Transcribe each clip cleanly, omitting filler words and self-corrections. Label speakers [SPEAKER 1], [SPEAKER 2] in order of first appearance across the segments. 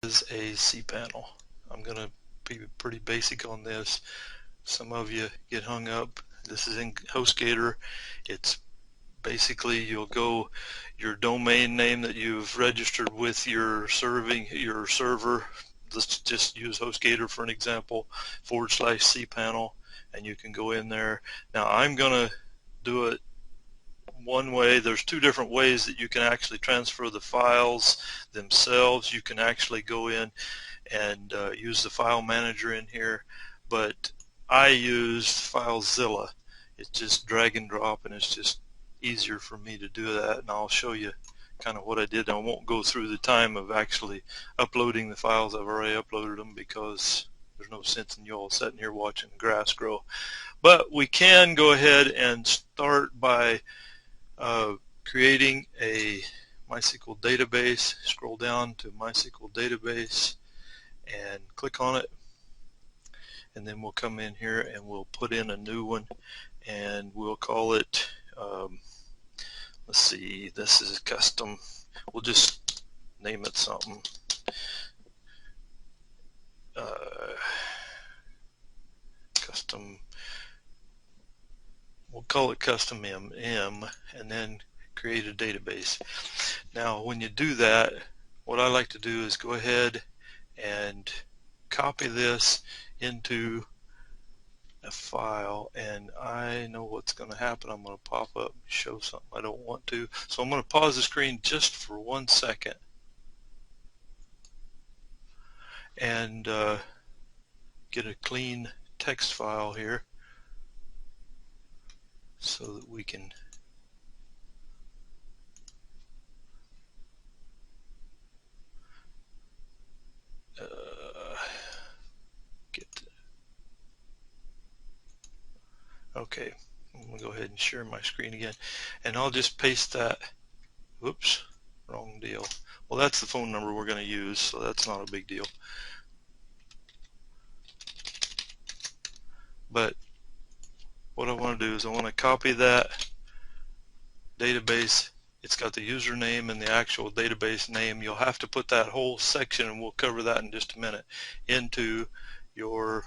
[SPEAKER 1] is a cPanel. I'm going to be pretty basic on this. Some of you get hung up. This is in HostGator. It's basically you'll go your domain name that you've registered with your server. Let's just use HostGator for an example, /cPanel, and you can go in there. Now I'm going to do it one way. There's two different ways that you can actually transfer the files themselves. You can actually go in and use the file manager in here, but I used FileZilla. It's just drag and drop, and it's just easier for me to do that, and I'll show you kind of what I did. I won't go through the time of actually uploading the files. I've already uploaded them because there's no sense in you all sitting here watching the grass grow. But we can go ahead and start by creating a MySQL database. Scroll down to MySQL database and click on it, and then we'll come in here and we'll put in a new one, and we'll call it let's see, this is custom. We'll just name it something. Custom. We'll call it custom MM, and then create a database. Now when you do that, what I like to do is go ahead and copy this into a file, and I know what's going to happen. I'm going to pop up and show something I don't want to, so I'm going to pause the screen just for 1 second and get a clean text file here so that we can okay, I'm going to go ahead and share my screen again, and I'll just paste that. Whoops, wrong deal. Well, that's the phone number we're going to use, so that's not a big deal. But what I want to do is I want to copy that database. It's got the username and the actual database name. You'll have to put that whole section, and we'll cover that in just a minute, into your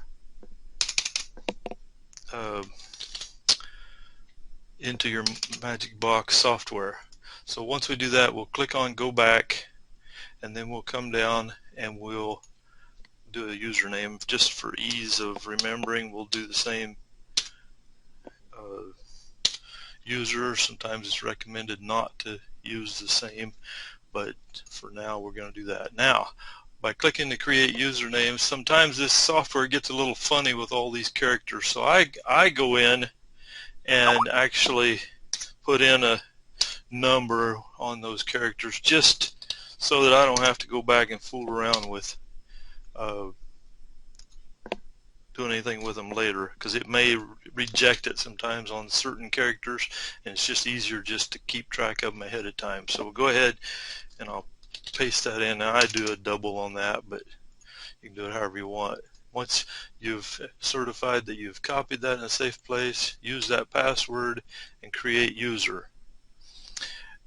[SPEAKER 1] MagicBox software. So once we do that, we'll click on go back, and then we'll come down and we'll do a username. Just for ease of remembering, we'll do the same user. Sometimes it's recommended not to use the same, but for now we're going to do that. Now by clicking to create username, sometimes this software gets a little funny with all these characters, so I go in and actually put in a number on those characters just so that I don't have to go back and fool around with doing anything with them later, because it may reject it sometimes on certain characters, and it's just easier just to keep track of them ahead of time. So we'll go ahead and I'll paste that in. Now I do a double on that, but you can do it however you want. Once you've certified that you've copied that in a safe place, use that password and create user.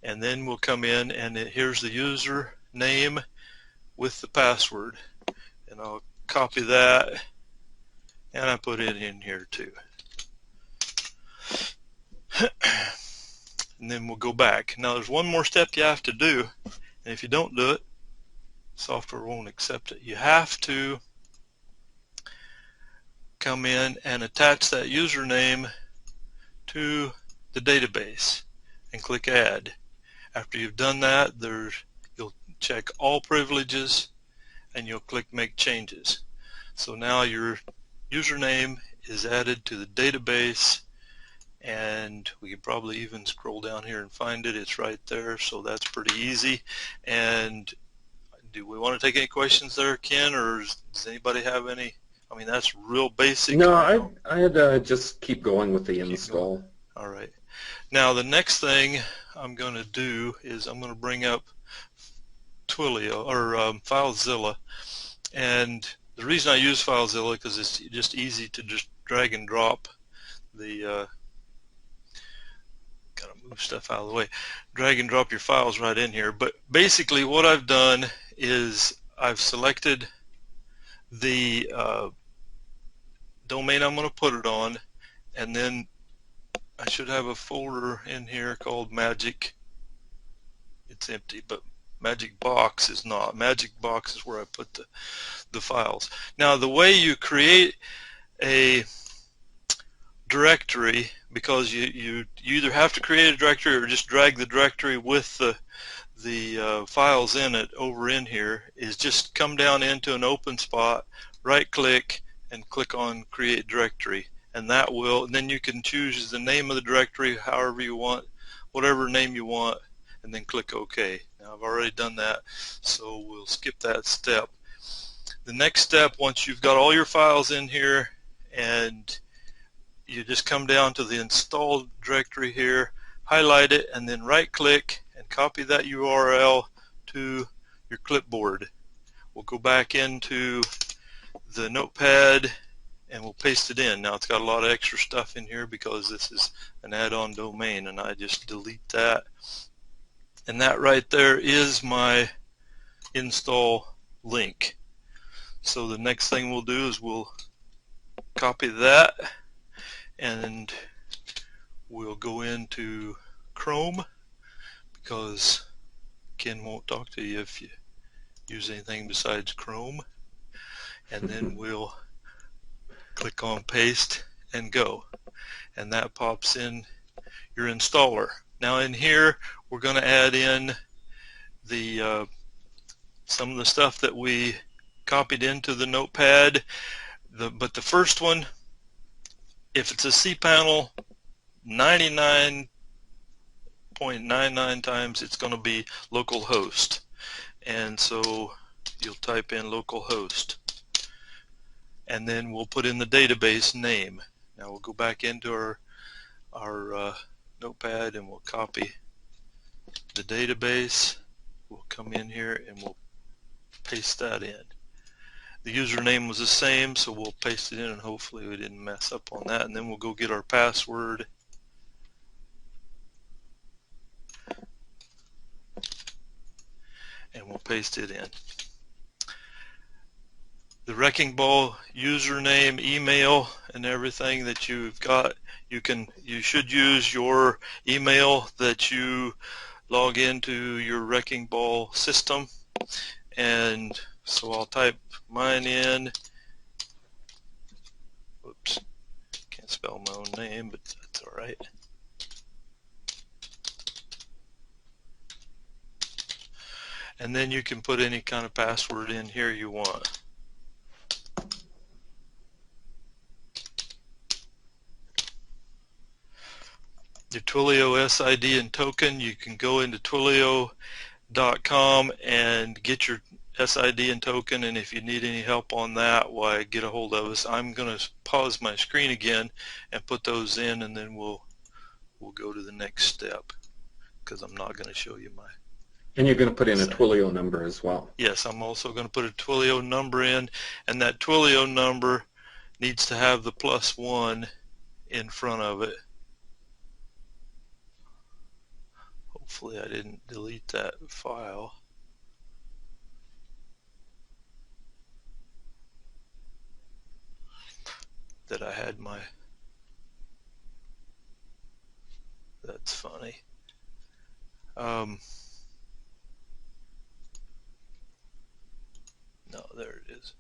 [SPEAKER 1] And then we'll come in, and here's the user name with the password, and I'll copy that and I put it in here too. And then we'll go back. Now there's one more step you have to do, and if you don't do it, software won't accept it. You have to come in and attach that username to the database and click add. After you've done that, you'll check all privileges and you'll click make changes. So now your username is added to the database, and we can probably even scroll down here and find it. It's right there, so that's pretty easy. And do we want to take any questions there, Ken, or does anybody have any? I mean, that's real basic.
[SPEAKER 2] No, I'd just keep going with the install.
[SPEAKER 1] All right. Now the next thing I'm going to do is I'm going to bring up Twilio or FileZilla, and the reason I use FileZilla because it's just easy to just drag and drop the gotta move stuff out of the way. Drag and drop your files right in here. But basically what I've done is I've selected the domain I'm going to put it on, and then I should have a folder in here called Magic. It's empty, but Magic Box is not. Magic Box is where I put the files. Now the way you create a directory, because you either have to create a directory or just drag the directory with the files in it over in here, is just come down into an open spot, right click, and click on Create Directory, and that will, and then you can choose the name of the directory however you want, whatever name you want, and then click OK. Now I've already done that, so we'll skip that step. The next step, once you've got all your files in here, and you just come down to the installed directory here, highlight it, and then right click and copy that URL to your clipboard. We'll go back into the notepad and we'll paste it in. Now it's got a lot of extra stuff in here because this is an add-on domain, and I just delete that. And that right there is my install link. So the next thing we'll do is we'll copy that, and we'll go into Chrome, because Ken won't talk to you if you use anything besides Chrome, and then we'll click on paste and go, and that pops in your installer. Now in here we're going to add in the some of the stuff that we copied into the notepad, but the first one, if it's a cPanel, 99.99 times it's going to be localhost, and so you'll type in localhost, and then we'll put in the database name. Now we'll go back into our notepad and we'll copy the database. We'll come in here and we'll paste that in. The username was the same, so we'll paste it in, and hopefully we didn't mess up on that. And then we'll go get our password, and we'll paste it in. The Wrecking Ball username, email, and everything that you've got, you should use your email that you log into your Wrecking Ball system. And so I'll type mine in. Whoops, can't spell my own name, but that's all right. And then you can put any kind of password in here you want. Your Twilio SID and token, you can go into Twilio.com and get your SID and token, and if you need any help on that, why, get a hold of us. I'm going to pause my screen again and put those in, and then we'll go to the next step, because I'm not going to show you my.
[SPEAKER 2] And you're going to put in a Twilio number as well.
[SPEAKER 1] Yes, I'm also going to put a Twilio number in, and that Twilio number needs to have the +1 in front of it. Hopefully I didn't delete that file. That I had my, that's funny. No, there it is.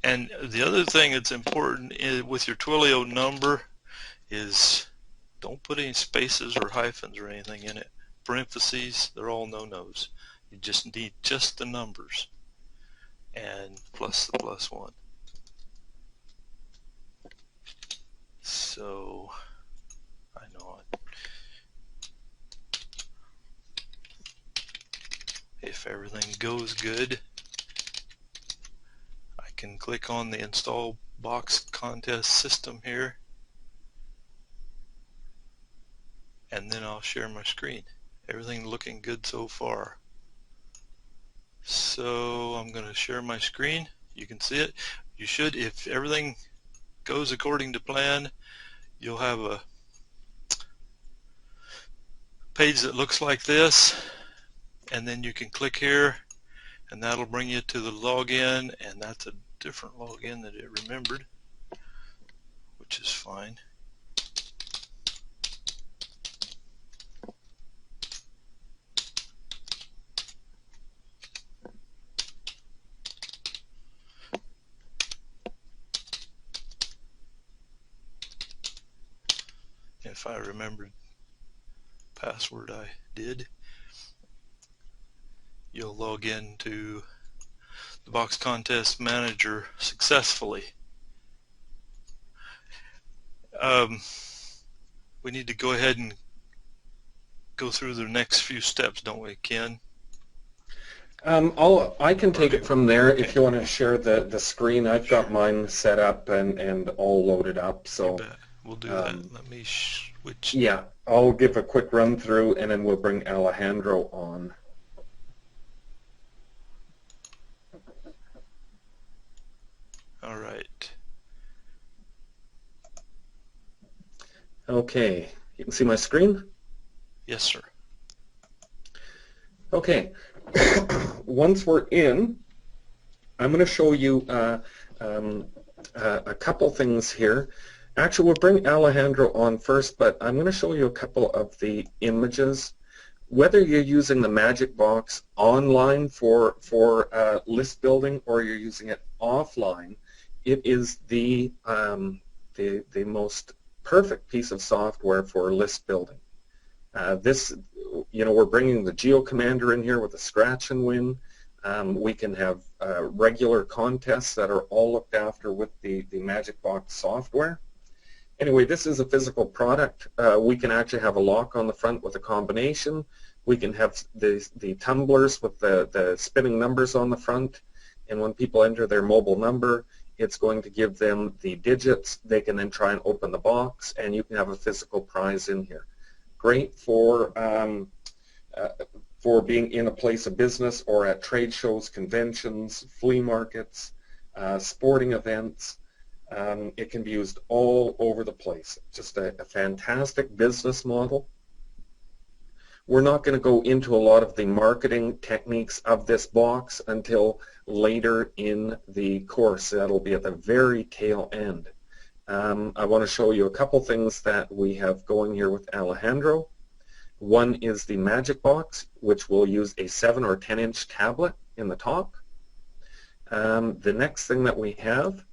[SPEAKER 1] And the other thing that's important with your Twilio number is don't put any spaces or hyphens or anything in it. Parentheses, they're all no-nos. You just need just the numbers and plus the +1. So I know if everything goes good, I can click on the install box contest system here, and then I'll share my screen. Everything looking good so far. So I'm going to share my screen. You can see it. You should, if everything goes according to plan, you'll have a page that looks like this, and then you can click here and that'll bring you to the login, and that's a different login that it remembered, which is fine. If I remembered password I did, you'll log into the Box Contest Manager successfully. We need to go ahead and go through the next few steps, don't we, Ken?
[SPEAKER 2] I can take it from there if you want to share the screen. I've got mine set up and all loaded up. So
[SPEAKER 1] we'll do that. Let me switch.
[SPEAKER 2] Yeah, I'll give a quick run through and then we'll bring Alejandro on.
[SPEAKER 1] All right.
[SPEAKER 2] Okay, you can see my screen?
[SPEAKER 1] Yes, sir.
[SPEAKER 2] Okay, once we're in, I'm going to show you a couple things here. Actually, we'll bring Alejandro on first, but I'm going to show you a couple of the images. Whether you're using the Magic Box online for list building or you're using it offline, it is the most perfect piece of software for list building. We're bringing the GeoCommander in here with a scratch and win. We can have regular contests that are all looked after with the Magic Box software. Anyway, this is a physical product. We can actually have a lock on the front with a combination. We can have the tumblers with the spinning numbers on the front, and when people enter their mobile number, it's going to give them the digits. They can then try and open the box, and you can have a physical prize in here. Great for being in a place of business or at trade shows, conventions, flea markets, sporting events. It can be used all over the place. Just a fantastic business model. We're not going to go into a lot of the marketing techniques of this box until later in the course. That'll be at the very tail end. I want to show you a couple things that we have going here with Alejandro. One is the Magic Box, which will use a 7 or 10-inch tablet in the top. The next thing that we have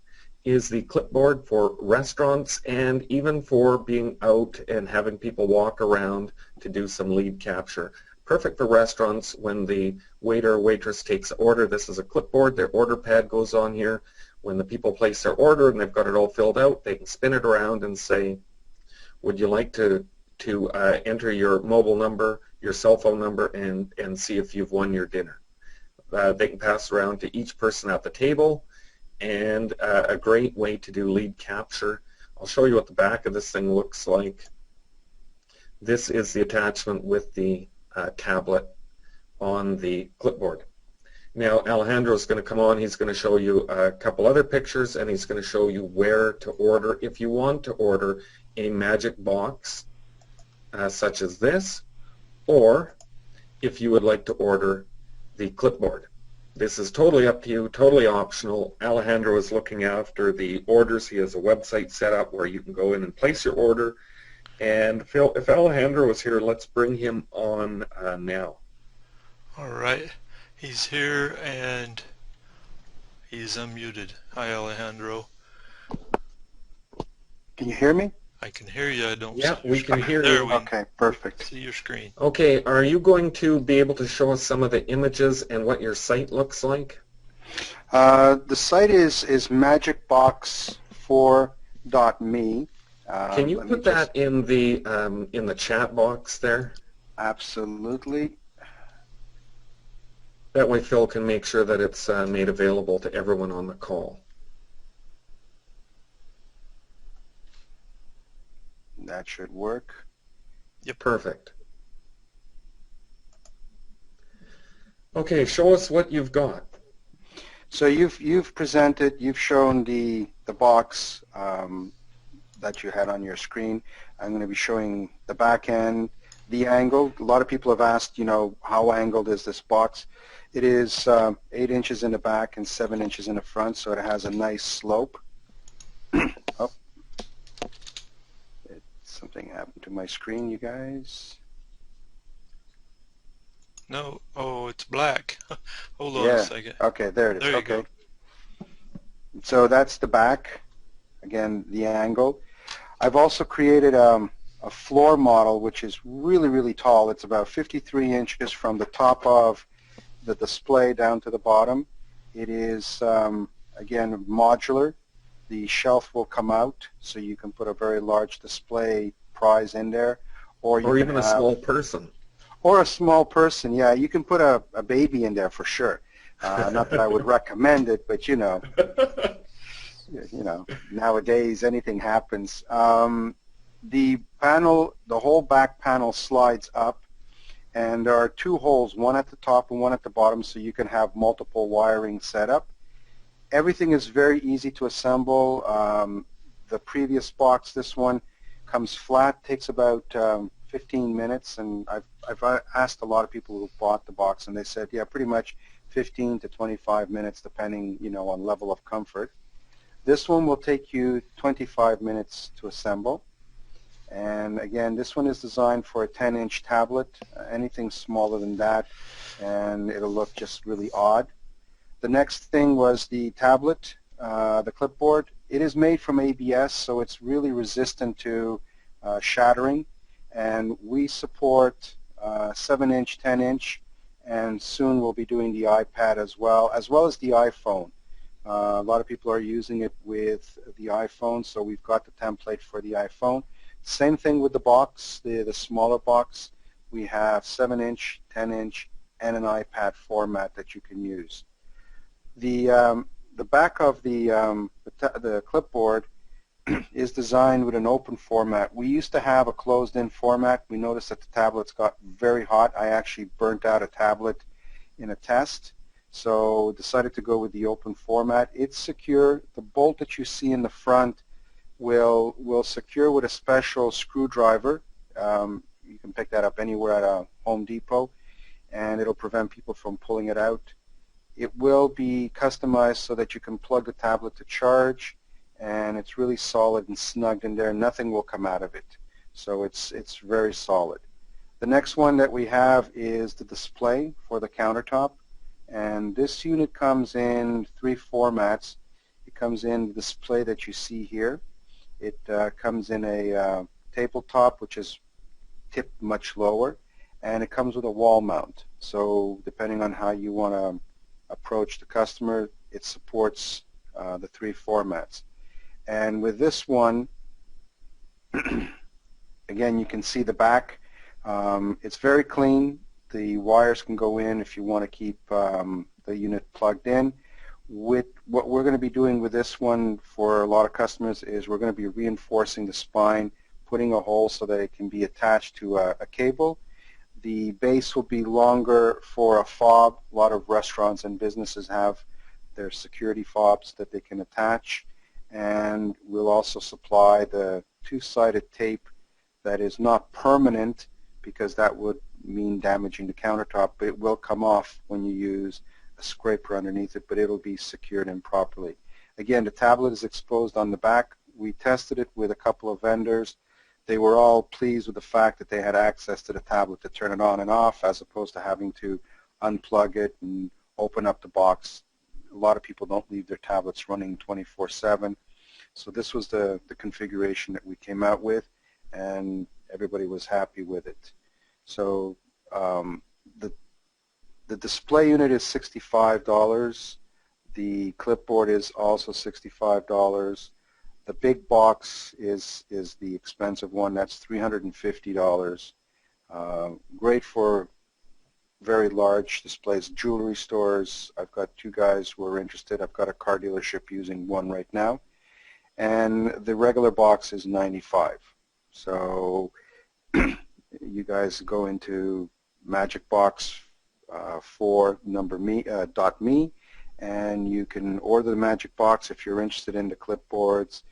[SPEAKER 2] is the clipboard for restaurants and even for being out and having people walk around to do some lead capture. Perfect for restaurants when the waiter or waitress takes an order. This is a clipboard. Their order pad goes on here. When the people place their order and they've got it all filled out, they can spin it around and say, would you like to enter your mobile number, your cell phone number, and see if you've won your dinner. They can pass around to each person at the table, and a great way to do lead capture. I'll show you what the back of this thing looks like. This is the attachment with the tablet on the clipboard. Now Alejandro is going to come on. He's going to show you a couple other pictures, and he's going to show you where to order if you want to order a Magic Box such as this, or if you would like to order the clipboard. This is totally up to you, totally optional. Alejandro is looking after the orders. He has a website set up where you can go in and place your order. And Phil, if Alejandro is here, let's bring him on now.
[SPEAKER 1] All right, he's here and he's unmuted. Hi, Alejandro.
[SPEAKER 3] Can you hear me?
[SPEAKER 1] I can hear you. I don't
[SPEAKER 2] Yeah,
[SPEAKER 1] see your
[SPEAKER 2] we can
[SPEAKER 1] screen.
[SPEAKER 2] hear
[SPEAKER 1] There
[SPEAKER 2] you.
[SPEAKER 1] we
[SPEAKER 3] Okay, perfect.
[SPEAKER 1] see your screen.
[SPEAKER 2] Okay, are you going to be able to show us some of the images and what your site looks like?
[SPEAKER 3] The site is magicbox4.me.
[SPEAKER 2] Can you put that in the chat box there?
[SPEAKER 3] Absolutely.
[SPEAKER 2] That way Phil can make sure that it's made available to everyone on the call.
[SPEAKER 3] That should work.
[SPEAKER 2] Yep. Perfect. Okay, show us what you've got.
[SPEAKER 3] So you've presented, you've shown the box that you had on your screen. I'm going to be showing the back end, the angle. A lot of people have asked, you know, how angled is this box? It is 8 inches in the back and 7 inches in the front, so it has a nice slope. Oh, something happened to my screen, you guys.
[SPEAKER 1] No, oh, it's black. Hold on a
[SPEAKER 3] Yeah.
[SPEAKER 1] second.
[SPEAKER 3] Okay, there it is.
[SPEAKER 1] There you
[SPEAKER 3] Okay.
[SPEAKER 1] go.
[SPEAKER 3] So that's the back. Again, the angle. I've also created a floor model which is really, really tall. It's about 53 inches from the top of the display down to the bottom. It is, again, modular. The shelf will come out, so you can put a very large display prize in there, or you
[SPEAKER 2] Or
[SPEAKER 3] can
[SPEAKER 2] even a
[SPEAKER 3] have,
[SPEAKER 2] small person.
[SPEAKER 3] or a small person. Yeah, you can put a baby in there for sure. Not that I would recommend it, but you know, nowadays anything happens. The panel, the whole back panel slides up, and there are two holes, one at the top and one at the bottom, so you can have multiple wiring set up. Everything is very easy to assemble. The previous box, this one, comes flat, takes about 15 minutes, and I've asked a lot of people who bought the box, and they said, yeah, pretty much 15 to 25 minutes, depending, you know, on level of comfort. This one will take you 25 minutes to assemble. And again, this one is designed for a 10-inch tablet. Anything smaller than that, and it'll look just really odd. The next thing was the tablet, the clipboard. It is made from ABS, so it's really resistant to shattering. And we support 7-inch, 10-inch, and soon we'll be doing the iPad as well as the iPhone. A lot of people are using it with the iPhone, so we've got the template for the iPhone. Same thing with the box, the smaller box. We have 7-inch, 10-inch, and an iPad format that you can use. The back of the clipboard is designed with an open format. We used to have a closed-in format. We noticed that the tablets got very hot. I actually burnt out a tablet in a test, so decided to go with the open format. It's secure. The bolt that you see in the front will secure with a special screwdriver. You can pick that up anywhere at a Home Depot, and it'll prevent people from pulling it out. It will be customized so that you can plug the tablet to charge, and it's really solid and snugged in there. Nothing will come out of it. So it's very solid. The next one that we have is the display for the countertop, and this unit comes in 3 formats. It comes in the display that you see here. It comes in a tabletop, which is tipped much lower, and it comes with a wall mount. So depending on how you want to approach the customer, it supports the 3 formats. And with this one, again, you can see the back. It's very clean. The wires can go in if you want to keep the unit plugged in. With what we're going to be doing with this one for a lot of customers is we're going to be reinforcing the spine, putting a hole so that it can be attached to a cable. The base will be longer for a fob. A lot of restaurants and businesses have their security fobs that they can attach. And we'll also supply the 2-sided tape that is not permanent, because that would mean damaging the countertop, but it will come off when you use a scraper underneath it, but it'll be secured in properly. Again, the tablet is exposed on the back. We tested it with a couple of vendors. They were all pleased with the fact that they had access to the tablet to turn it on and off, as opposed to having to unplug it and open up the box. A lot of people don't leave their tablets running 24/7. So this was the configuration that we came out with, and everybody was happy with it. So the display unit is $65. The clipboard is also $65. The big box is the expensive one. That's $350. Great for very large displays, jewelry stores. I've got 2 guys who are interested. I've got a car dealership using one right now. And the regular box is $95. So you guys go into Magic Box 4me, and you can order the Magic Box if you're interested in the clipboards.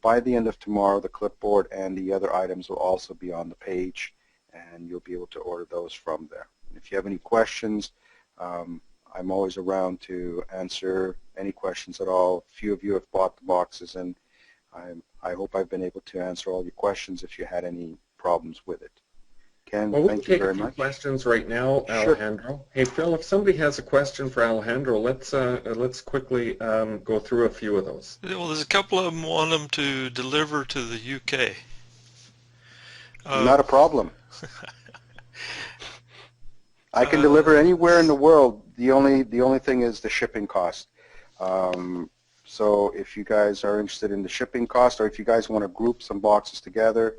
[SPEAKER 3] By the end of tomorrow, the clipboard and the other items will also be on the page, and you'll be able to order those from there. And if you have any questions, I'm always around to answer any questions at all. A few of you have bought the boxes, and I hope I've been able to answer all your questions if you had any problems with it. Ken,
[SPEAKER 2] Well,
[SPEAKER 3] thank you very much.
[SPEAKER 2] Questions right now,
[SPEAKER 3] Sure.
[SPEAKER 2] Alejandro. Hey, Phil, if somebody has a question for Alejandro, let's quickly go through a few of those.
[SPEAKER 1] Well, there's a couple of them want them to deliver to the UK.
[SPEAKER 3] Not a problem. I can deliver anywhere in the world. The only thing is the shipping cost. So if you guys are interested in the shipping cost, or if you guys want to group some boxes together,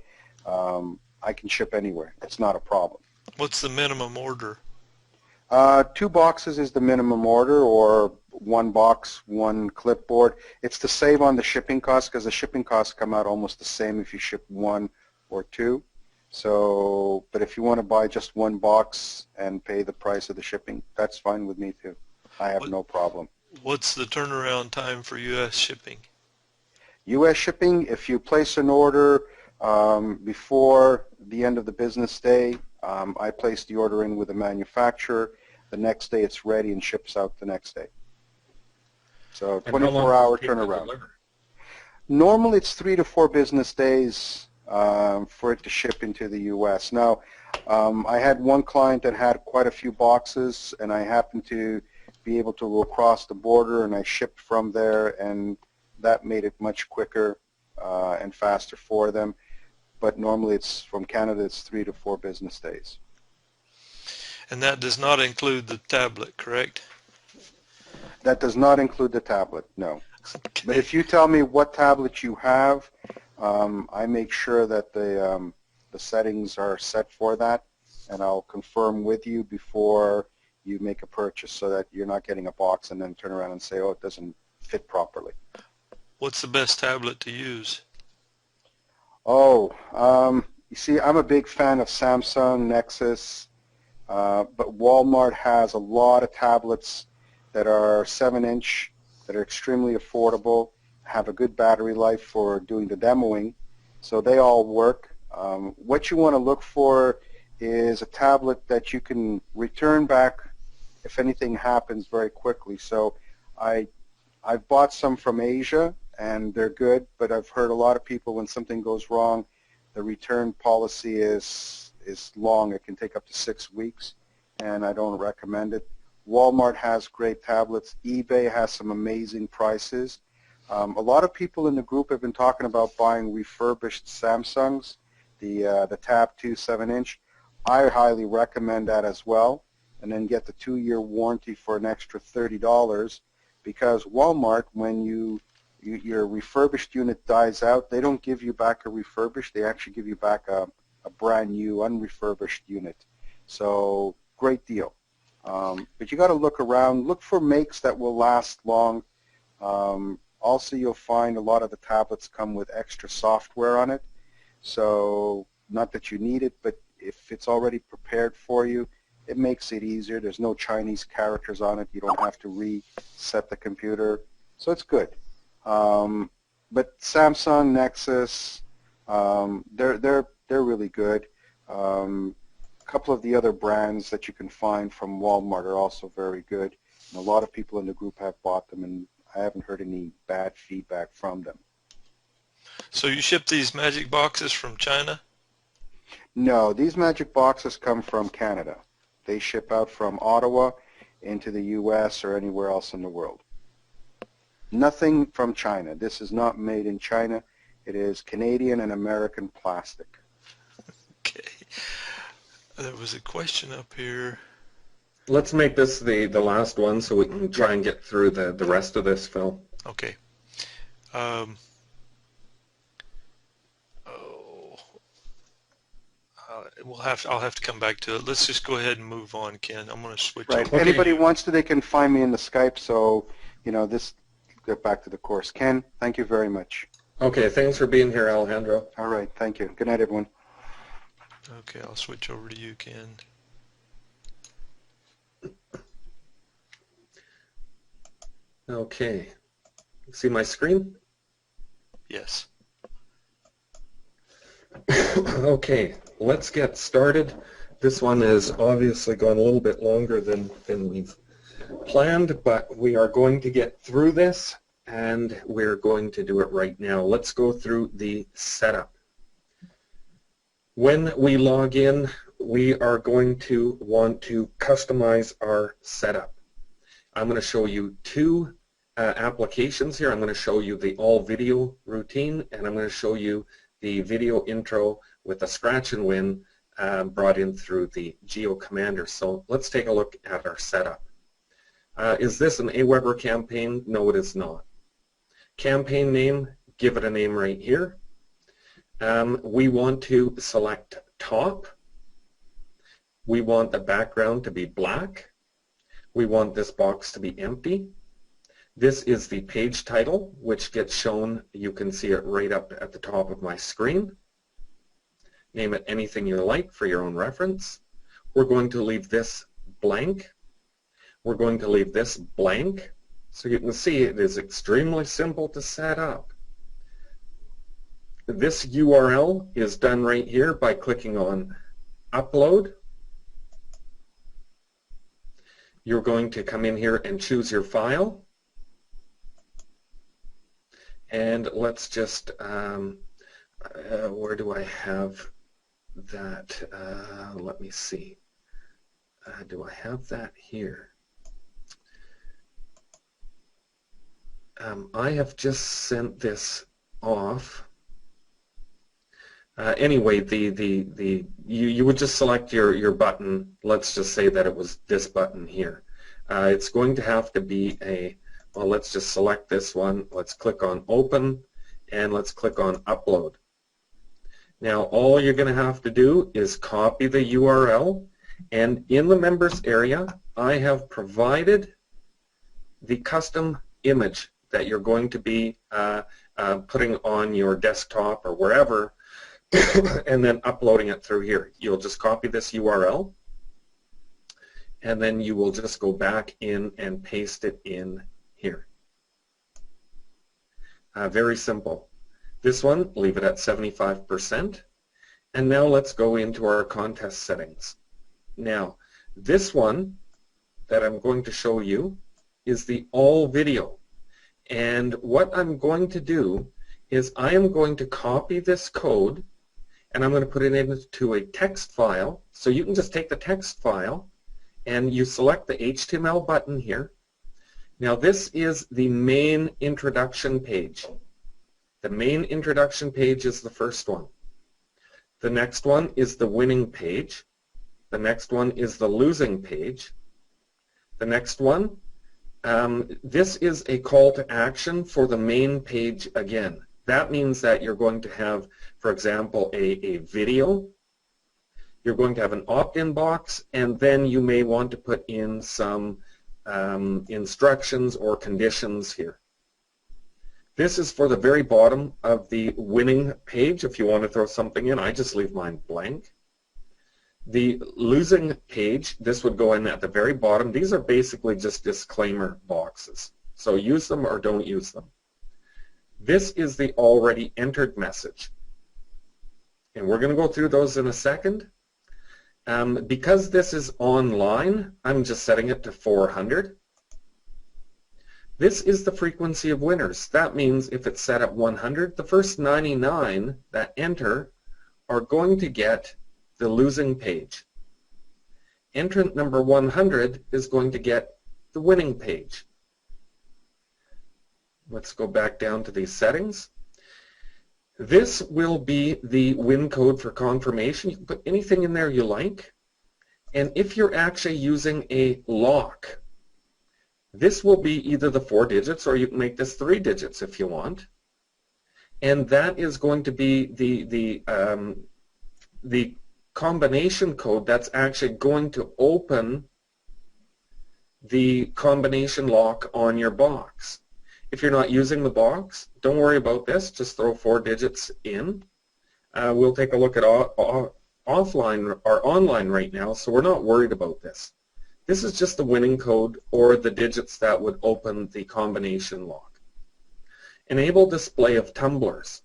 [SPEAKER 3] I can ship anywhere. It's not a problem.
[SPEAKER 1] What's the minimum order?
[SPEAKER 3] 2 boxes is the minimum order, or 1 box, 1 clipboard. It's to save on the shipping cost, because the shipping costs come out almost the same if you ship 1 or 2. So, but if you want to buy just 1 box and pay the price of the shipping, that's fine with me too. I have no problem.
[SPEAKER 1] What's the turnaround time for U.S. shipping?
[SPEAKER 3] U.S. shipping, if you place an order before the end of the business day, I place the order in with the manufacturer. The next day it's ready and ships out the next day. So 24-hour turnaround. Normally it's 3 to 4 business days for it to ship into the U.S. Now, I had one client that had quite a few boxes, and I happened to be able to go across the border, and I shipped from there, and that made it much quicker and faster for them. But normally it's from Canada, it's 3 to 4 business days.
[SPEAKER 1] And that does not include the tablet, correct?
[SPEAKER 3] That does not include the tablet, no.
[SPEAKER 1] Okay.
[SPEAKER 3] But if you tell me what tablet you have, I make sure that the settings are set for that, and I'll confirm with you before you make a purchase, so that you're not getting a box and then turn around and say, oh, it doesn't fit properly.
[SPEAKER 1] What's the best tablet to use?
[SPEAKER 3] Oh, you see, I'm a big fan of Samsung, Nexus, but Walmart has a lot of tablets that are 7-inch, that are extremely affordable, have a good battery life for doing the demoing, so they all work. What you want to look for is a tablet that you can return back if anything happens very quickly. So I've bought some from Asia, and they're good, but I've heard a lot of people, when something goes wrong, the return policy is long. It can take up to 6 weeks, and I don't recommend it. Walmart has great tablets. eBay has some amazing prices. A lot of people in the group have been talking about buying refurbished Samsungs, the Tab 2 7-inch. I highly recommend that as well, and then get the 2-year warranty for an extra $30, because Walmart, when your refurbished unit dies out, they don't give you back a refurbished. They actually give you back a brand new unrefurbished unit. So great deal. But you got to look around. Look for makes that will last long. Also, you'll find a lot of the tablets come with extra software on it. So not that you need it, but if it's already prepared for you, it makes it easier. There's no Chinese characters on it. You don't have to reset the computer. So it's good. But Samsung, Nexus, they're really good. A couple of the other brands that you can find from Walmart are also very good. And a lot of people in the group have bought them, and I haven't heard any bad feedback from them.
[SPEAKER 1] So you ship these Magic Boxes from China?
[SPEAKER 3] No, these Magic Boxes come from Canada. They ship out from Ottawa into the U.S. or anywhere else in the world. Nothing from China. This is not made in China. It is Canadian and American plastic.
[SPEAKER 1] Okay. There was a question up here.
[SPEAKER 2] Let's make this the last one so we can try and get through the rest of this, Phil.
[SPEAKER 1] Okay. I'll have to come back to it. Let's just go ahead and move on, Ken. I'm going to switch.
[SPEAKER 3] Right.
[SPEAKER 1] Over.
[SPEAKER 3] Anybody wants to, they can find me in the Skype. So, this, get back to the course. Ken, thank you very much.
[SPEAKER 2] Okay, thanks for being here, Alejandro.
[SPEAKER 3] All right, thank you. Good night, everyone.
[SPEAKER 1] Okay, I'll switch over to you, Ken.
[SPEAKER 2] Okay. See my screen?
[SPEAKER 1] Yes.
[SPEAKER 2] Okay, let's get started. This one is obviously gone a little bit longer than we've planned, but we are going to get through this, and we're going to do it right now. Let's go through the setup. When we log in, we are going to want to customize our setup. I'm going to show you two applications here. I'm going to show you the all video routine, and I'm going to show you the video intro with a scratch and win brought in through the Geo Commander. So let's take a look at our setup. Is this an Aweber campaign? No, it is not. Campaign name, give it a name right here. We want to select top. We want the background to be black. We want this box to be empty. This is the page title, which gets shown. You can see it right up at the top of my screen. Name it anything you like for your own reference. We're going to leave this blank. We're going to leave this blank. So you can see it is extremely simple to set up. This URL is done right here by clicking on Upload. You're going to come in here and choose your file. And let's just, where do I have that? Let me see. Do I have that here? I have just sent this off. Anyway, you would just select your button. Let's just say that it was this button here. It's going to have to be a, well, let's just select this one. Let's click on Open, and let's click on Upload. Now, all you're going to have to do is copy the URL, and in the members area, I have provided the custom image that you're going to be putting on your desktop or wherever, and then uploading it through here. You'll just copy this URL, and then you will just go back in and paste it in here. Very simple. This one, leave it at 75%. And now let's go into our contest settings. Now, this one that I'm going to show you is the all video. And what I'm going to do is I am going to copy this code, and I'm going to put it into a text file. So you can just take the text file and you select the HTML button here. Now this is the main introduction page. The main introduction page is the first one. The next one is the winning page. The next one is the losing page. The next one, this is a call to action for the main page again. That means that you're going to have, for example, a video. You're going to have an opt-in box, and then you may want to put in some instructions or conditions here. This is for the very bottom of the winning page. If you want to throw something in, I just leave mine blank. The losing page, this would go in at the very bottom. These are basically just disclaimer boxes. So use them or don't use them. This is the already entered message. And we're going to go through those in a second. Because this is online, I'm just setting it to 400. This is the frequency of winners. That means if it's set at 100, the first 99 that enter are going to get the losing page. Entrant number 100 is going to get the winning page. Let's go back down to these settings. This will be the win code for confirmation. You can put anything in there you like. And if you're actually using a lock, this will be either the 4 digits, or you can make this 3 digits if you want. And that is going to be the combination code that's actually going to open the combination lock on your box. If you're not using the box, don't worry about this. Just throw 4 digits in. We'll take a look at offline or online right now, so we're not worried about this. This is just the winning code or the digits that would open the combination lock. Enable display of tumblers.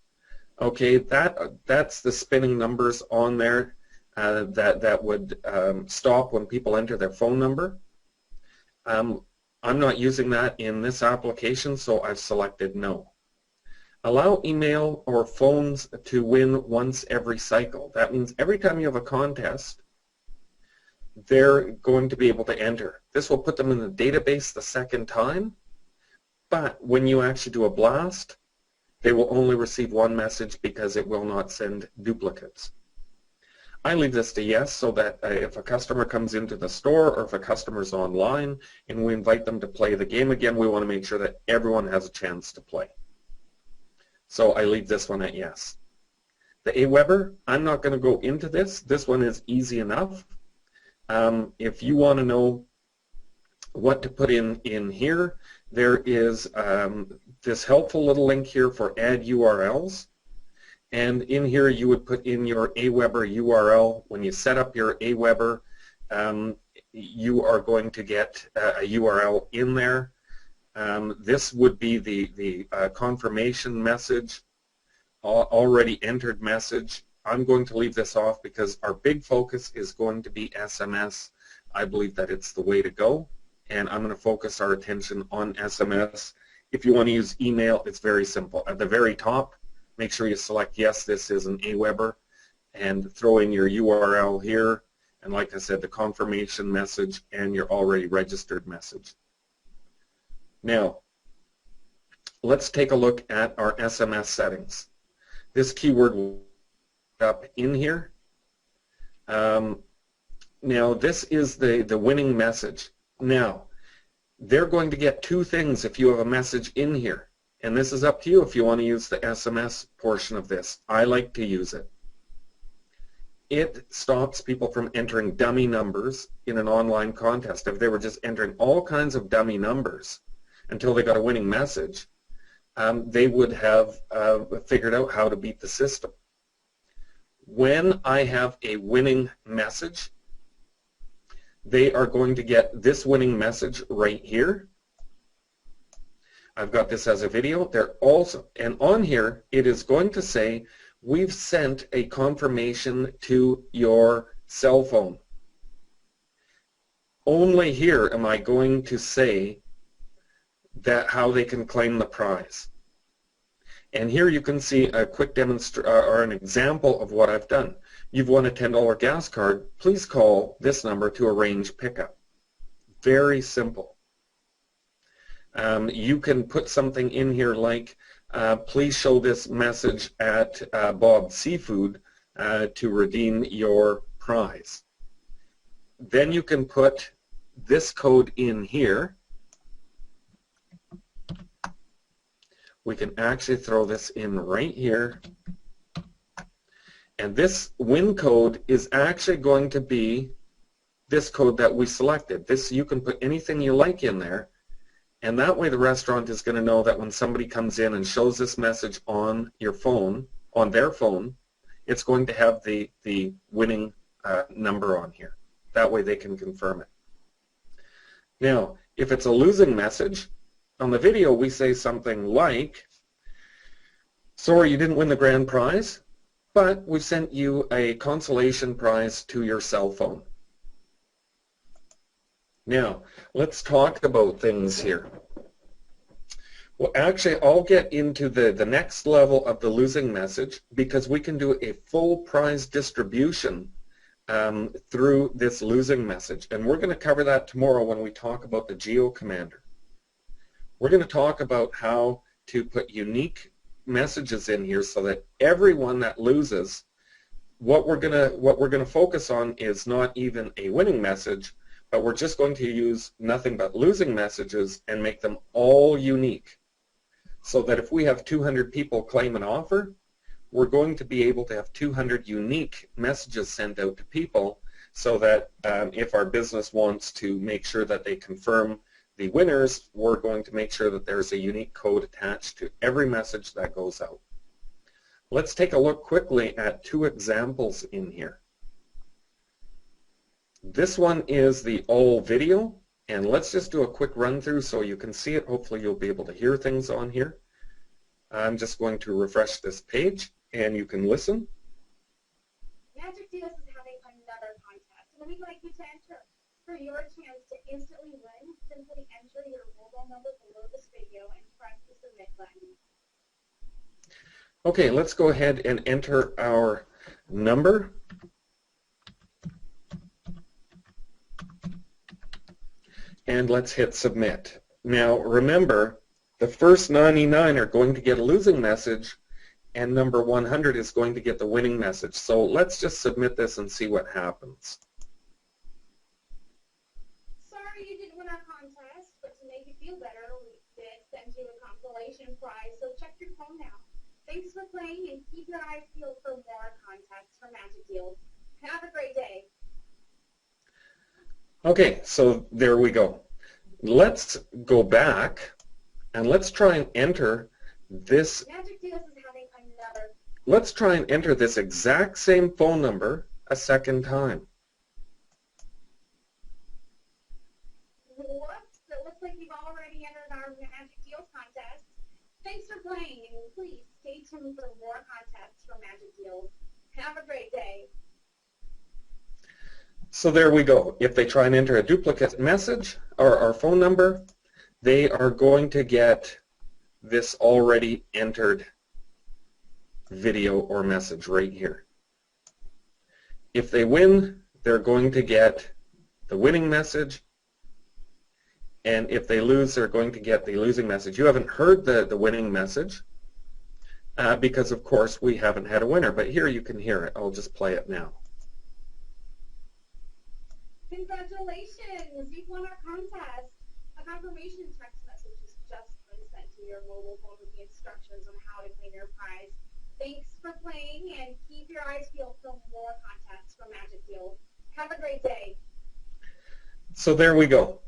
[SPEAKER 2] Okay, that's the spinning numbers on there that would stop when people enter their phone number. I'm not using that in this application, so I've selected no. Allow email or phones to win once every cycle. That means every time you have a contest, they're going to be able to enter. This will put them in the database the second time, but when you actually do a blast, they will only receive one message because it will not send duplicates. I leave this to yes so that if a customer comes into the store or if a customer's online and we invite them to play the game again, we want to make sure that everyone has a chance to play. So I leave this one at yes. The Aweber, I'm not going to go into this. This one is easy enough. If you want to know what to put in here, there is this helpful little link here for add URLs. And in here you would put in your Aweber URL. When you set up your Aweber, you are going to get a URL in there. This would be the confirmation message, already entered message. I'm going to leave this off because our big focus is going to be SMS. I believe that it's the way to go, and I'm going to focus our attention on SMS. If you want to use email, it's very simple. At the very top, make sure you select yes, this is an Aweber, and throw in your URL here, and like I said, the confirmation message and your already registered message. Now, let's take a look at our SMS settings. This keyword will be up in here. Now, this is the winning message. Now, they're going to get two things if you have a message in here. And this is up to you if you want to use the SMS portion of this. I like to use it. It stops people from entering dummy numbers in an online contest. If they were just entering all kinds of dummy numbers until they got a winning message, they would have figured out how to beat the system. When I have a winning message, they are going to get this winning message right here. I've got this as a video. They're also, and on here it is going to say, we've sent a confirmation to your cell phone. Only here am I going to say that how they can claim the prize. And here you can see a quick demonstration or an example of what I've done. You've won a $10 gas card. Please call this number to arrange pickup. Very simple. You can put something in here like, please show this message at Bob's Seafood to redeem your prize. Then you can put this code in here. We can actually throw this in right here. And this win code is actually going to be this code that we selected. This, you can put anything you like in there. And that way the restaurant is going to know that when somebody comes in and shows this message on your phone, on their phone, it's going to have the winning number on here. That way they can confirm it. Now, if it's a losing message, on the video we say something like, sorry you didn't win the grand prize, but we sent you a consolation prize to your cell phone. Now, let's talk about things here. Well, actually, I'll get into the next level of the losing message because we can do a full prize distribution through this losing message. And we're going to cover that tomorrow when we talk about the GeoCommander. We're going to talk about how to put unique messages in here so that everyone that loses, what we're going to focus on is not even a winning message, but we're just going to use nothing but losing messages and make them all unique. So that if we have 200 people claim an offer, we're going to be able to have 200 unique messages sent out to people so that if our business wants to make sure that they confirm the winners, we're going to make sure that there's a unique code attached to every message that goes out. Let's take a look quickly at two examples in here. This one is the all video, and let's just do a quick run through so you can see it. Hopefully you'll be able to hear things on here. I'm just going to refresh this page and you can listen.
[SPEAKER 4] Magic Deals is having another contest, and we'd like you to enter. For your chance to instantly win, simply enter your mobile number below this video and press the submit button.
[SPEAKER 2] Okay, let's go ahead and enter our number. And let's hit submit. Now remember, the first 99 are going to get a losing message, and number 100 is going to get the winning message. So let's just submit this and see what happens.
[SPEAKER 4] Sorry you didn't win our contest, but to make you feel better, we did send you a consolation prize, so check your phone now. Thanks for playing, and keep your eyes peeled for more contests for Magic Deals. Have a great day.
[SPEAKER 2] Okay, so there we go. Let's go back and let's try and enter this.
[SPEAKER 4] Magic Deals is having another.
[SPEAKER 2] Let's try and enter this exact same phone number a second time.
[SPEAKER 4] Whoops, it looks like you've already entered our Magic Deals contest. Thanks for playing, and please stay tuned for more contests for Magic Deals. Have a great day.
[SPEAKER 2] So there we go. If they try and enter a duplicate message or phone number, they are going to get this already entered video or message right here. If they win, they're going to get the winning message, and if they lose, they're going to get the losing message. You haven't heard the winning message because, of course, we haven't had a winner, but here you can hear it. I'll just play it now.
[SPEAKER 4] Congratulations! You've won our contest. A confirmation text message has just been sent to your mobile phone with the instructions on how to claim your prize. Thanks for playing, and keep your eyes peeled for more contests for Magic Deals. Have a great day.
[SPEAKER 2] So there we go.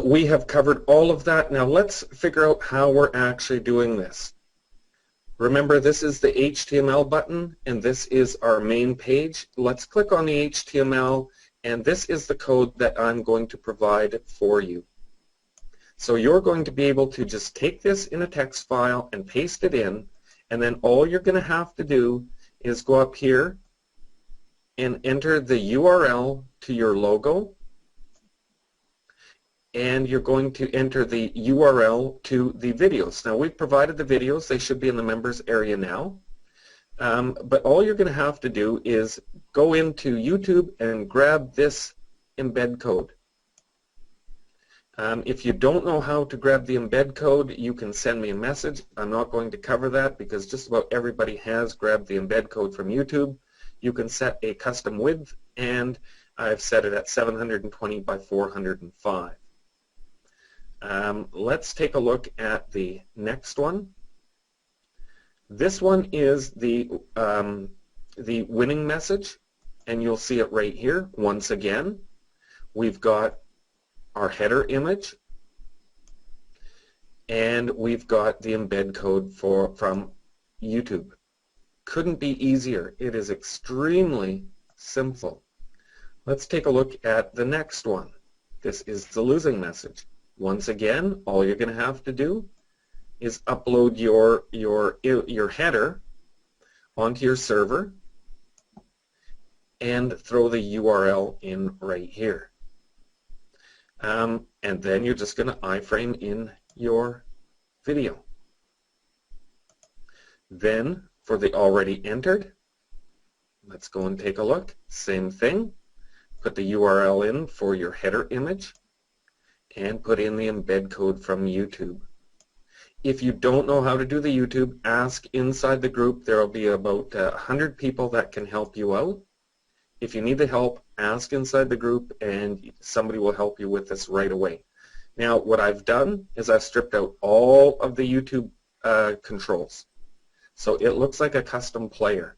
[SPEAKER 2] We have covered all of that. Now let's figure out how we're actually doing this. Remember, this is the HTML button, and this is our main page. Let's click on the HTML, and this is the code that I'm going to provide for you. So you're going to be able to just take this in a text file and paste it in, and then all you're going to have to do is go up here and enter the URL to your logo, and you're going to enter the URL to the videos. Now we've provided the videos, they should be in the members area now, but all you're going to have to do is go into YouTube and grab this embed code. If you don't know how to grab the embed code, you can send me a message. I'm not going to cover that because just about everybody has grabbed the embed code from YouTube. You can set a custom width, and I've set it at 720 by 405. Let's take a look at the next one. This one is the winning message, and you'll see it right here. Once again, we've got our header image, and we've got the embed code from YouTube. Couldn't be easier. It is extremely simple. Let's take a look at the next one. This is the losing message. Once again, all you're going to have to do is upload your header onto your server and throw the URL in right here. And then you're just going to iframe in your video. Then for the already entered, let's go and take a look. Same thing. Put the URL in for your header image and put in the embed code from YouTube. If you don't know how to do the YouTube, ask inside the group. There will be about 100 people that can help you out. If you need the help, ask inside the group and somebody will help you with this right away. Now what I've done is I've stripped out all of the YouTube controls. So it looks like a custom player.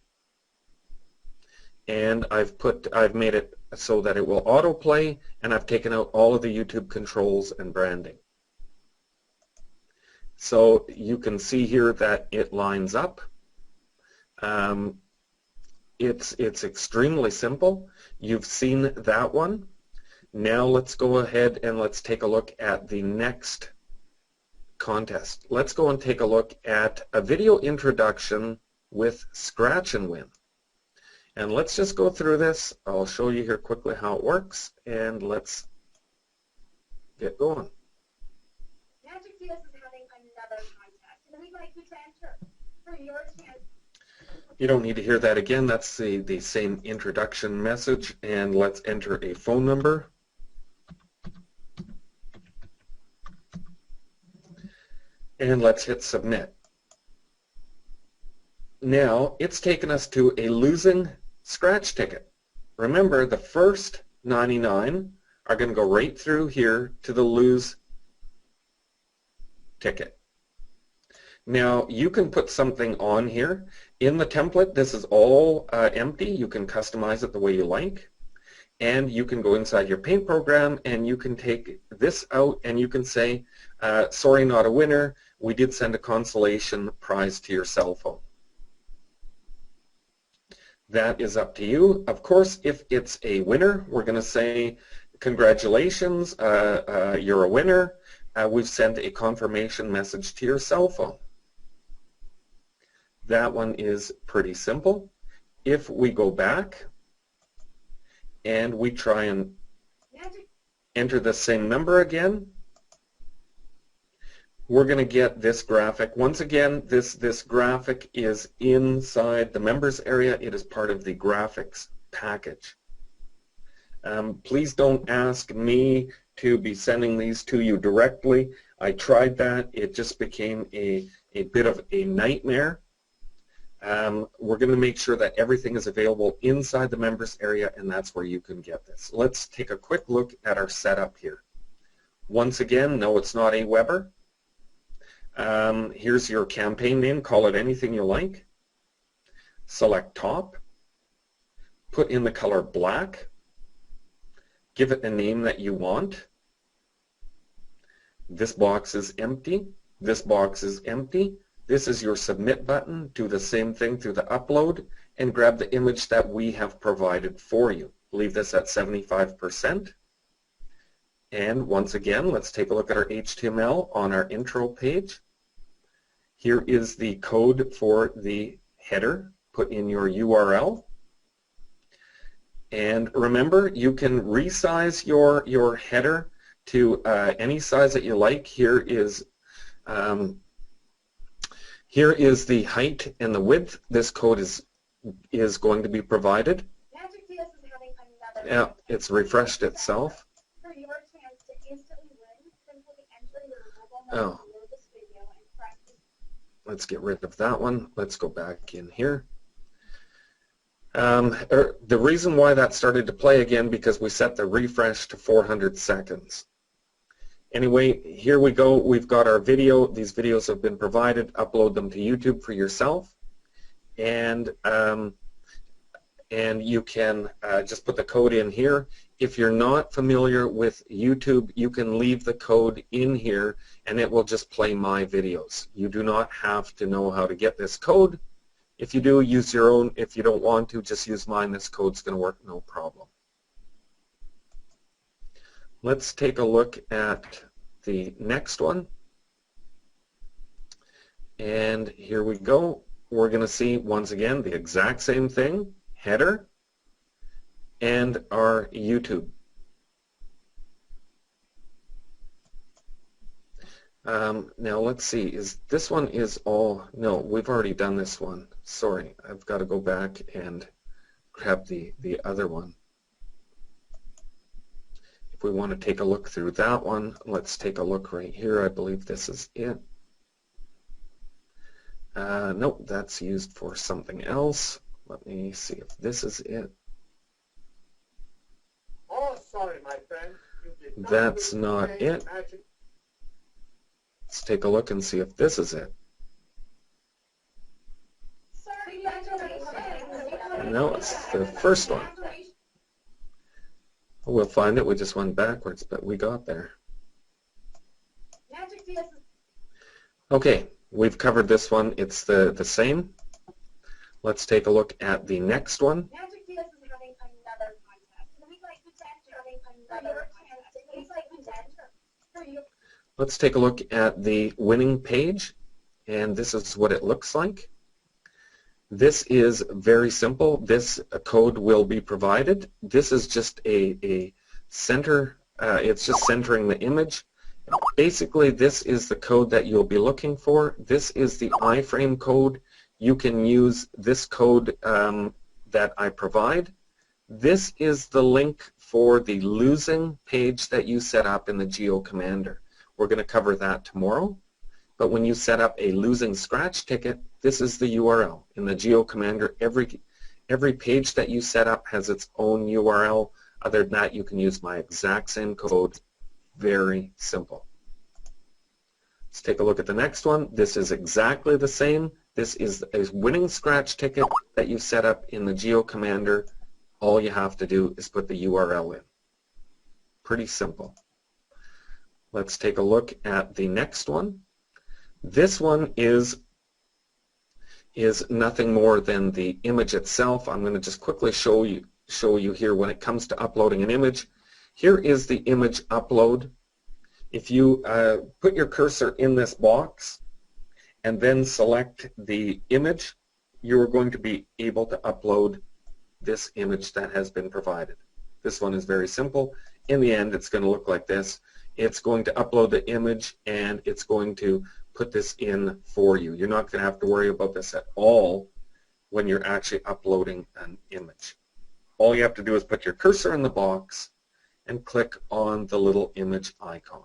[SPEAKER 2] And I've made it so that it will autoplay, and I've taken out all of the YouTube controls and branding. So you can see here that it lines up. it's extremely simple. You've seen that one. Now let's go ahead and let's take a look at the next contest. Let's go and take a look at a video introduction with Scratch and Win. And let's just go through this. I'll show you here quickly how it works, and let's get going.
[SPEAKER 4] Magic DS is having another contest, and we'd like you to enter for your chance.
[SPEAKER 2] You don't need to hear that again. That's the same introduction message, and let's enter a phone number. And let's hit submit. Now it's taken us to a losing scratch ticket. Remember, the first 99 are going to go right through here to the lose ticket. Now you can put something on here. In the template, this is all empty. You can customize it the way you like. And you can go inside your paint program and you can take this out and you can say, sorry, not a winner. We did send a consolation prize to your cell phone. That is up to you. Of course, if it's a winner, we're going to say, congratulations, you're a winner. We've sent a confirmation message to your cell phone. That one is pretty simple. If we go back and we try and enter the same number again, we're going to get this graphic. Once again, this graphic is inside the members area. It is part of the graphics package. Please don't ask me to be sending these to you directly. I tried that. It just became a bit of a nightmare. We're going to make sure that everything is available inside the members area, and that's where you can get this. Let's take a quick look at our setup here. Once again, no, it's not Aweber. Here's your campaign name. Call it anything you like. Select top. Put in the color black. Give it a name that you want. This box is empty. This box is empty. This is your submit button. Do the same thing through the upload and grab the image that we have provided for you. Leave this at 75%. And once again, let's take a look at our HTML on our intro page. Here is the code for the header. Put in your URL. And remember, you can resize your header to any size that you like. Here is the height and the width. This code is going to be provided.
[SPEAKER 4] Magic DS is having another
[SPEAKER 2] Yeah, it's refreshed itself.
[SPEAKER 4] For your chance to instantly win, simply enter your mobile number below this video and press the...
[SPEAKER 2] Let's get rid of that one. Let's go back in here. The reason why that started to play again, because we set the refresh to 400 seconds. Anyway, here we go. We've got our video. These videos have been provided. Upload them to YouTube for yourself. And you can just put the code in here. If you're not familiar with YouTube, you can leave the code in here and it will just play my videos. You do not have to know how to get this code. If you do, use your own. If you don't want to, just use mine. This code's going to work no problem. Let's take a look at the next one. And here we go. We're going to see, once again, the exact same thing, header, and our YouTube. Now let's see, this one is all, no, we've already done this one. Sorry, I've got to go back and grab the other one. If we want to take a look through that one, let's take a look right here. I believe this is it. Nope, that's used for something else. Let me see if this is it.
[SPEAKER 5] Oh, sorry, my friend.
[SPEAKER 2] That's not it. Let's take a look and see if this is it.
[SPEAKER 4] Sorry, congratulations.
[SPEAKER 2] No, it's the first one. We'll find it. We just went backwards, but we got there.
[SPEAKER 4] Magic DS is...
[SPEAKER 2] Okay, we've covered this one. It's the same. Let's take a look at the next one.
[SPEAKER 4] Magic DS is having another contest. We'd like to having another contest. It's like for you.
[SPEAKER 2] Let's take a look at the winning page, and this is what it looks like. This is very simple. This code will be provided. This is just a center, it's just centering the image. Basically, this is the code that you'll be looking for. This is the iframe code. You can use this code that I provide. This is the link for the losing page that you set up in the GeoCommander. We're going to cover that tomorrow. But when you set up a losing scratch ticket, this is the URL. In the GeoCommander, every page that you set up has its own URL. Other than that, you can use my exact same code. Very simple. Let's take a look at the next one. This is exactly the same. This is a winning scratch ticket that you set up in the GeoCommander. All you have to do is put the URL in. Pretty simple. Let's take a look at the next one. This one is nothing more than the image itself. I'm going to just quickly show you here when it comes to uploading an image. Here is the image upload. If you put your cursor in this box and then select the image, you are going to be able to upload this image that has been provided. This one is very simple. In the end, it's going to look like this. It's going to upload the image and it's going to put this in for you. You're not going to have to worry about this at all when you're actually uploading an image. All you have to do is put your cursor in the box and click on the little image icon.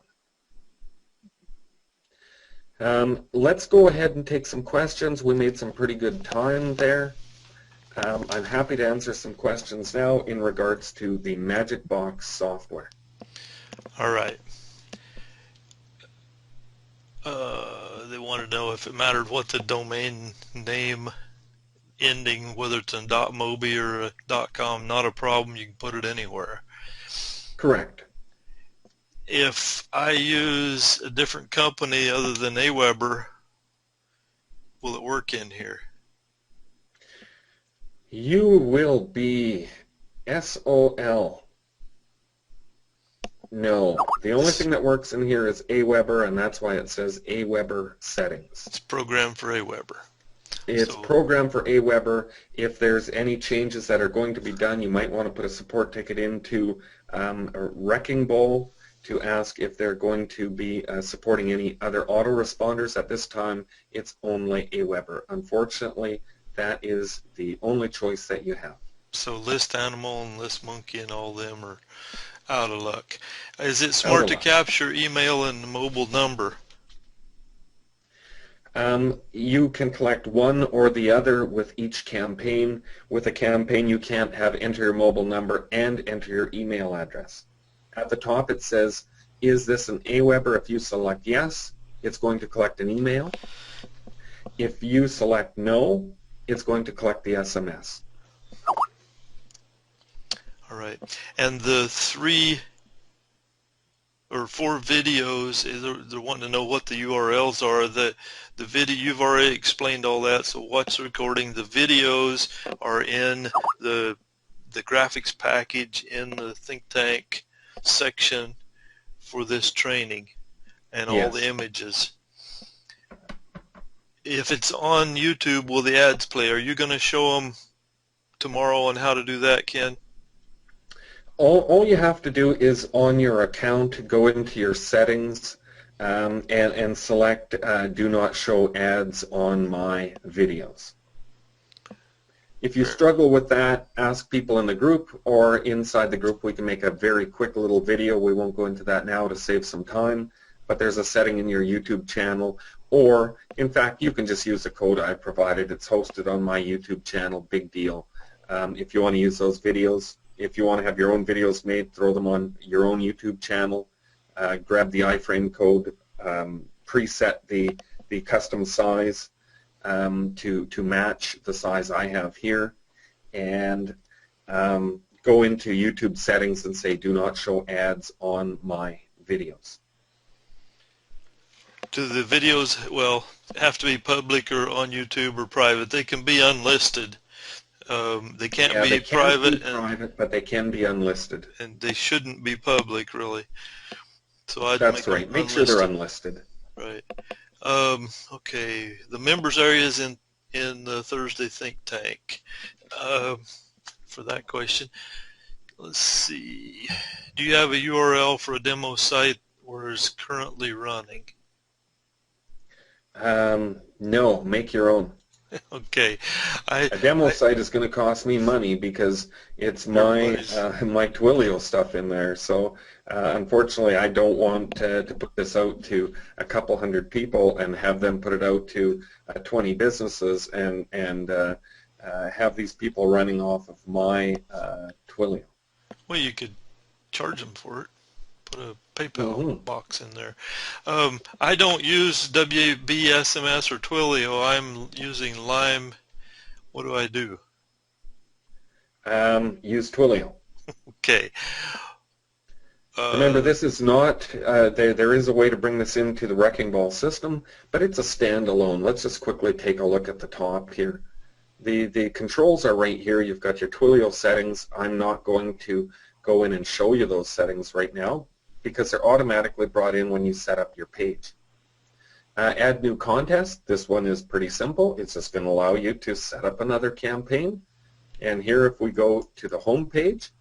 [SPEAKER 2] Let's go ahead and take some questions. We made some pretty good time there. I'm happy to answer some questions now in regards to the MagicBox software.
[SPEAKER 1] All right. They want to know if it mattered what the domain name ending, whether it's in .mobi or .com. Not a problem. You can put it anywhere.
[SPEAKER 2] Correct.
[SPEAKER 1] If I use a different company other than Aweber, will it work in here?
[SPEAKER 2] You will be SOL. No. The only thing that works in here is Aweber, and that's why it says Aweber settings.
[SPEAKER 1] It's programmed for Aweber.
[SPEAKER 2] It's programmed for Aweber. If there's any changes that are going to be done, you might want to put a support ticket into Wrecking Ball to ask if they're going to be supporting any other autoresponders. At this time, it's only Aweber. Unfortunately, that is the only choice that you have.
[SPEAKER 1] So List Animal and List Monkey and all them are out of luck. Is it smart to capture email and mobile number?
[SPEAKER 2] You can collect one or the other with each campaign. With a campaign, you can't have enter your mobile number and enter your email address. At the top it says, is this an Aweber? If you select yes, it's going to collect an email. If you select no, it's going to collect the SMS.
[SPEAKER 1] All right. And the 3 or 4 videos, they're wanting to know what the URLs are. The video, you've already explained all that, so what's recording? The videos are in the graphics package in the Think Tank section for this training, and all the images. If it's on YouTube, will the ads play? Are you going to show them tomorrow on how to do that, Ken?
[SPEAKER 2] All you have to do is on your account, go into your settings and select do not show ads on my videos. If you struggle with that, ask people in the group, or inside the group we can make a very quick little video. We won't go into that now to save some time, but there's a setting in your YouTube channel, or in fact you can just use the code I provided. It's hosted on my YouTube channel, big deal. If you want to use those videos, if you want to have your own videos made, throw them on your own YouTube channel, grab the iframe code, preset the custom size to match the size I have here, and go into YouTube settings and say do not show ads on my videos.
[SPEAKER 1] Do the videos, well, have to be public or on YouTube or private? They can be unlisted. They can't
[SPEAKER 2] Yeah,
[SPEAKER 1] be
[SPEAKER 2] they can
[SPEAKER 1] private,
[SPEAKER 2] be private, but they can be unlisted.
[SPEAKER 1] and they shouldn't be public, really. So I'd make
[SPEAKER 2] That's
[SPEAKER 1] them
[SPEAKER 2] right. Make sure they're
[SPEAKER 1] unlisted.
[SPEAKER 2] unlisted.
[SPEAKER 1] Right. Okay. The members areas in the Thursday think tank. For that question, let's see. Do you have a URL for a demo site where it's currently running?
[SPEAKER 2] No, make your own.
[SPEAKER 1] Okay.
[SPEAKER 2] A demo site is going to cost me money because it's my my Twilio stuff in there. So unfortunately, I don't want to put this out to a couple hundred people and have them put it out to 20 businesses and have these people running off of my Twilio.
[SPEAKER 1] Well, you could charge them for it. Put a PayPal box in there. I don't use WBSMS or Twilio. I'm using Lime. What do I do?
[SPEAKER 2] Use Twilio.
[SPEAKER 1] Okay.
[SPEAKER 2] Remember, this is not, there is a way to bring this into the Wrecking Ball system, but it's a standalone. Let's just quickly take a look at the top here. The controls are right here. You've got your Twilio settings. I'm not going to go in and show you those settings right now because they're automatically brought in when you set up your page. Add new contest. This one is pretty simple. It's just going to allow you to set up another campaign. And here, if we go to the home page,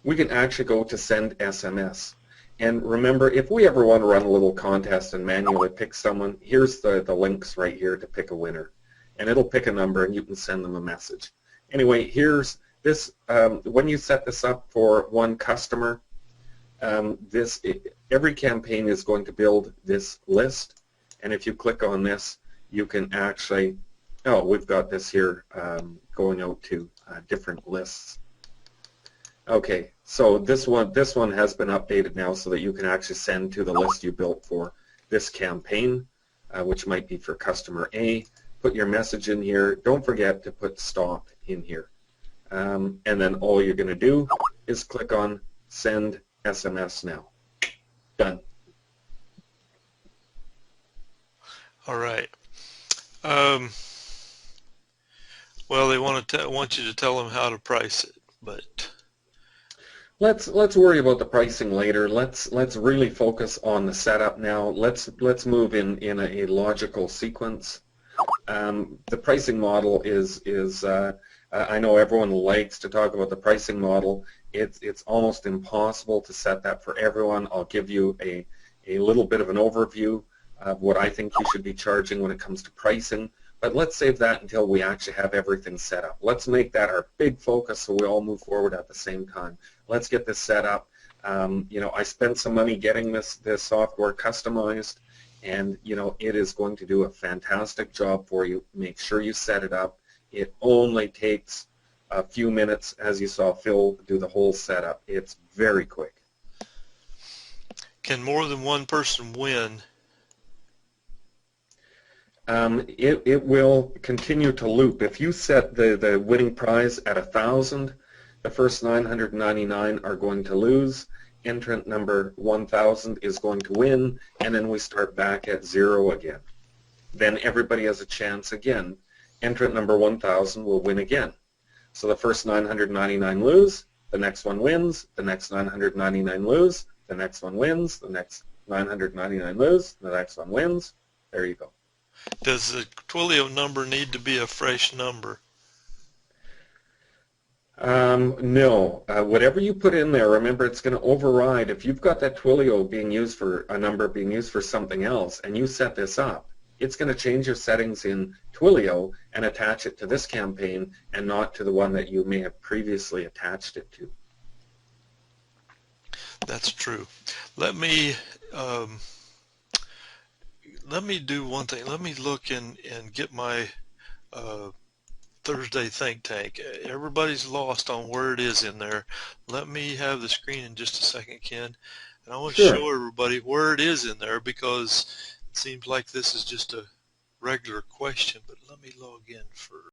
[SPEAKER 2] we can actually go to send SMS. And remember, if we ever want to run a little contest and manually pick someone, here's the links right here to pick a winner. And it'll pick a number and you can send them a message. Anyway, here's this. When you set this up for one customer, every campaign is going to build this list. And if you click on this, you can actually, we've got this here going out to different lists. Okay, so this one has been updated now so that you can actually send to the list you built for this campaign, which might be for customer A. Put your message in here. Don't forget to put stop in here. And then all you're going to do is click on send SMS now. Done.
[SPEAKER 1] All right. Well, they want you to tell them how to price it, but
[SPEAKER 2] let's worry about the pricing later. Let's really focus on the setup now. Let's move in a logical sequence. The pricing model is I know everyone likes to talk about the pricing model. It's almost impossible to set that for everyone. I'll give you a little bit of an overview of what I think you should be charging when it comes to pricing. But let's save that until we actually have everything set up. Let's make that our big focus so we all move forward at the same time. Let's get this set up. I spent some money getting this software customized, and it is going to do a fantastic job for you. Make sure you set it up. It only takes a few minutes, as you saw Phil do the whole setup. It's very quick.
[SPEAKER 1] Can more than one person win?
[SPEAKER 2] It will continue to loop. If you set the winning prize at 1,000, the first 999 are going to lose. Entrant number 1,000 is going to win, and then we start back at 0 again. Then everybody has a chance again. Entrant number 1,000 will win again. So the first 999 lose, the next one wins, the next 999 lose, the next one wins, the next 999 lose, the next one wins. There you go.
[SPEAKER 1] Does the Twilio number need to be a fresh number?
[SPEAKER 2] No. Whatever you put in there, remember it's going to override. If you've got that Twilio being used for a number being used for something else and you set this up, it's going to change your settings in Twilio and attach it to this campaign and not to the one that you may have previously attached it to.
[SPEAKER 1] That's true. Let me do one thing. Let me look and get my Thursday think tank. Everybody's lost on where it is in there. Let me have the screen in just a second, Ken. And I want to show everybody where it is in there because it seems like this is just a regular question, but let me log in first.